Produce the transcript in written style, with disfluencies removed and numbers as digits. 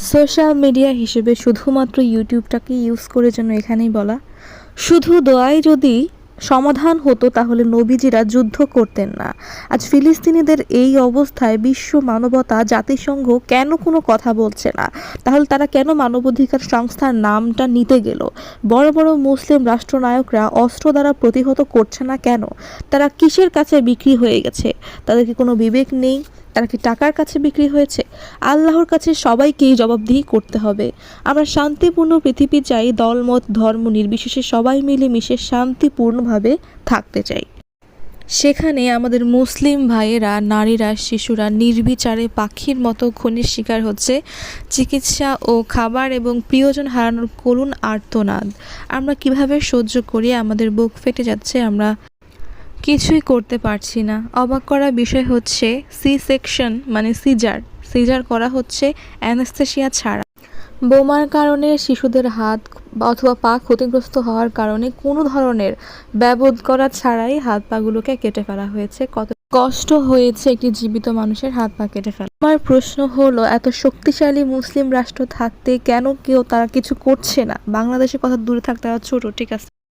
Social media হিসেবে শুধুমাত্র ইউটিউবটাকে use করে যেন এখানেই বলা, শুধু দোয়ায় যদি সমাধান হতো তাহলে নবীজিরা যুদ্ধ করতেন না। আজ ফিলিস্তিনিদের এই অবস্থায় বিশ্ব মানবতা জাতিসংঘ কেন কোনো কথা বলছে না? তাহলে তারা কেন মানবাধিকার সংস্থার নামটা নিতে গেল? বড় বড় মুসলিম রাষ্ট্রনায়করা অস্ত্র দ্বারা প্রতিহত করছে না কেন? তারা কিসের কাছে বিক্রি হয়ে গেছে? তাদের কি কোনো বিবেক নেই? তারা কি টাকার কাছে বিক্রি হয়েছে? আল্লাহর কাছে সবাইকেই জবাবদিহি করতে হবে। আমরা শান্তিপূর্ণ পৃথিবী চাই, দলমত ধর্ম নির্বিশেষে সবাই মিলেমিশে শান্তিপূর্ণভাবে থাকতে চাই। সেখানে আমাদের মুসলিম ভাইয়েরা, নারীরা, শিশুরা নির্বিচারে পাখির মতো খুনের শিকার হচ্ছে। চিকিৎসা ও খাবার এবং প্রিয়জন হারানোর করুণ আর্তনাদ আমরা কিভাবে সহ্য করি? আমাদের বুক ফেটে যাচ্ছে, আমরা কিছুই করতে পারছি না। অবাক করা বিষয় হচ্ছে সি সেকশন মানে সিজার করা হচ্ছে অ্যানেস্থেসিয়া ছাড়া। বোমার কারণে শিশুদের হাত অথবা পা ক্ষতিগ্রস্ত হওয়ার কারণে কোনো ধরনের ব্যবধ করা ছাড়াই হাত পাগুলোকে কেটে ফেলা হয়েছে। কত কষ্ট হয়েছে একটি জীবিত মানুষের হাত পা কেটে ফেলা। আমার প্রশ্ন হলো, এত শক্তিশালী মুসলিম রাষ্ট্র থাকতে কেন তারা কিছু করছে না? বাংলাদেশের কথা দূরে থাকতে, তারা ছোট, ঠিক আছে।